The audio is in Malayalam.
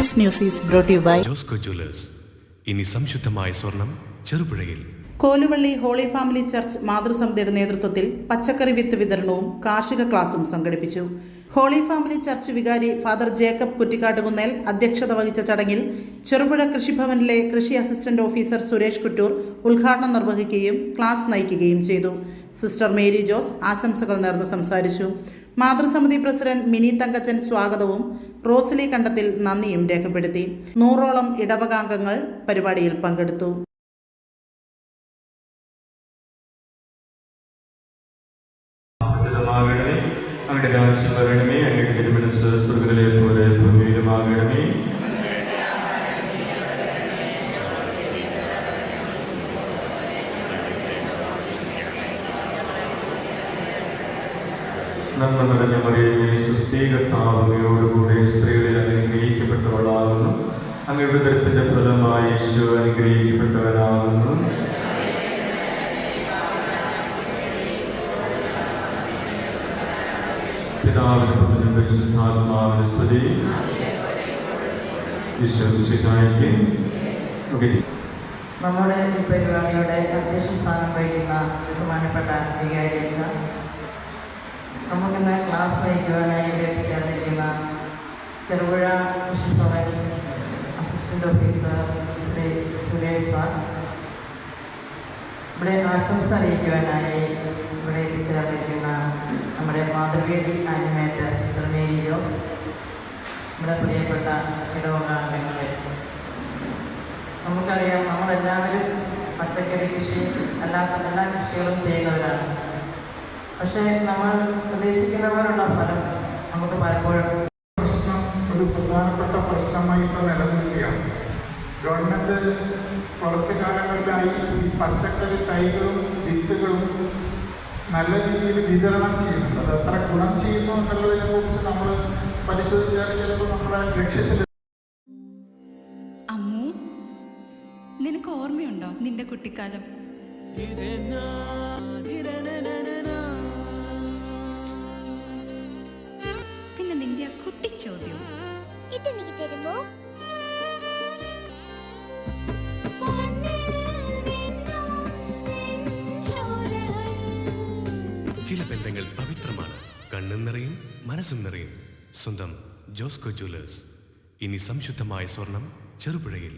This news is brought to you by Josco Jewellers. ഇനി സംശുദ്ധമായ സ്വർണം ചെറുപുഴയിൽ. കോലുവള്ളി ഹോളി ഫാമിലി ചർച്ച് മാതൃസമിതിയുടെ നേതൃത്വത്തിൽ പച്ചക്കറി വിത്ത് വിതരണവും കാർഷിക ക്ലാസും സംഘടിപ്പിച്ചു. ഹോളി ഫാമിലി ചർച്ച് വികാരി ഫാദർ ജേക്കബ് കുറ്റിക്കാട്ടുകുന്നേൽ അധ്യക്ഷത വഹിച്ച ചടങ്ങിൽ ചെറുപുഴ കൃഷിഭവനിലെ കൃഷി അസിസ്റ്റന്റ് ഓഫീസർ സുരേഷ് കുറ്റൂർ ഉദ്ഘാടനം നിർവഹിക്കുകയും ക്ലാസ് നയിക്കുകയും ചെയ്തു. സിസ്റ്റർ മേരി ജോസ് ആശംസകൾ നേർന്ന് സംസാരിച്ചു. മാതൃസമിതി പ്രസിഡന്റ് മിനി തങ്കച്ചൻ സ്വാഗതവും റോസ്ലി കണ്ടത്തിൽ നന്ദിയും രേഖപ്പെടുത്തി. 100ഓളം ഇടവകാംഗങ്ങൾ പരിപാടിയിൽ പങ്കെടുത്തു. അങ്ങയുടെ രാജ്യം വരണമേ, അങ്ങയുടെ തിരുമനസ്സ് സ്വർഗ്ഗത്തിലെ പോലെ ഭൂമിയിലുമാകണമേ. നന്മ നിറഞ്ഞ മറിയമേ, സുസ്ഥീ, കർത്താവ് അങ്ങയോടുകൂടെ സ്ത്രീകളിൽ അനുഗ്രഹിക്കപ്പെട്ടവളാകുന്നു. അങ്ങയുടെ ഉദരത്തിന്റെ ഫലമായി യേശു അനുഗ്രഹിക്കപ്പെട്ടവനാകുന്നു. പിതാവിനും പുത്രനും പരിശുദ്ധാത്മാവിനും സ്തുതി. നമ്മുടെ ഈ പരിപാടിയുടെ അധ്യക്ഷ സ്ഥാനം വഹിക്കുന്ന ബഹുമാനപ്പെട്ട വികാരി അച്ഛ, നമുക്കിന്ന് ക്ലാസ് നയിക്കുവാനായി എത്തിച്ചേർന്നിരിക്കുന്ന Cherupuzha Krishibhavan assistant officer Shri Suresh sir, ഇവിടെ ആശംസ അറിയിക്കുവാനായി ഇവിടെ എത്തിച്ചേർന്നിരിക്കുന്ന നമ്മുടെ Mathruvedi animator sister Mary Jose, നമ്മുടെ പ്രിയപ്പെട്ട ഇടവകാംഗങ്ങളെ, നമുക്കറിയാം നമ്മളെല്ലാവരും പച്ചക്കറി കൃഷി അല്ലാത്ത എല്ലാ കൃഷികളും ചെയ്യുന്നവരാണ്. പക്ഷേ നമ്മൾ പ്രതീക്ഷിക്കുന്നവരുള്ള ഫലം നമുക്ക് പലപ്പോഴും ഒരു പ്രധാനപ്പെട്ട പ്രശ്നമായിട്ട് നിലനിൽക്കുകയാണ്. ഗവൺമെൻറ് കുറച്ച് കാലങ്ങളിലായി ഈ പച്ചക്കറി തൈകളും വിത്തുകളും നല്ല രീതിയിൽ വിതരണം ചെയ്യുന്നുണ്ട്. അത് എത്ര ഗുണം ചെയ്യുന്നു എന്നുള്ളതിനെ കുറിച്ച് നമ്മൾ പരിശോധിച്ചാൽ ചിലപ്പോൾ നമ്മുടെ ലക്ഷ്യത്തിൽ. അമ്മു, നിനക്ക് ഓർമ്മയുണ്ടോ നിന്റെ കുട്ടിക്കാലം? പിന്നെ നിന്റെ ആ കുട്ടിച്ചോദ്യം ഇതെനിക്ക് തരുമോ? ചില ബന്ധങ്ങൾ പവിത്രമാണ്. കണ്ണും നിറയും മനസ്സും നിറയും. സ്വന്തം ജോസ്കോ ജ്വല്ലേഴ്സ്. ഇനി സംശുദ്ധമായ സ്വർണം ചെറുപുഴയിൽ.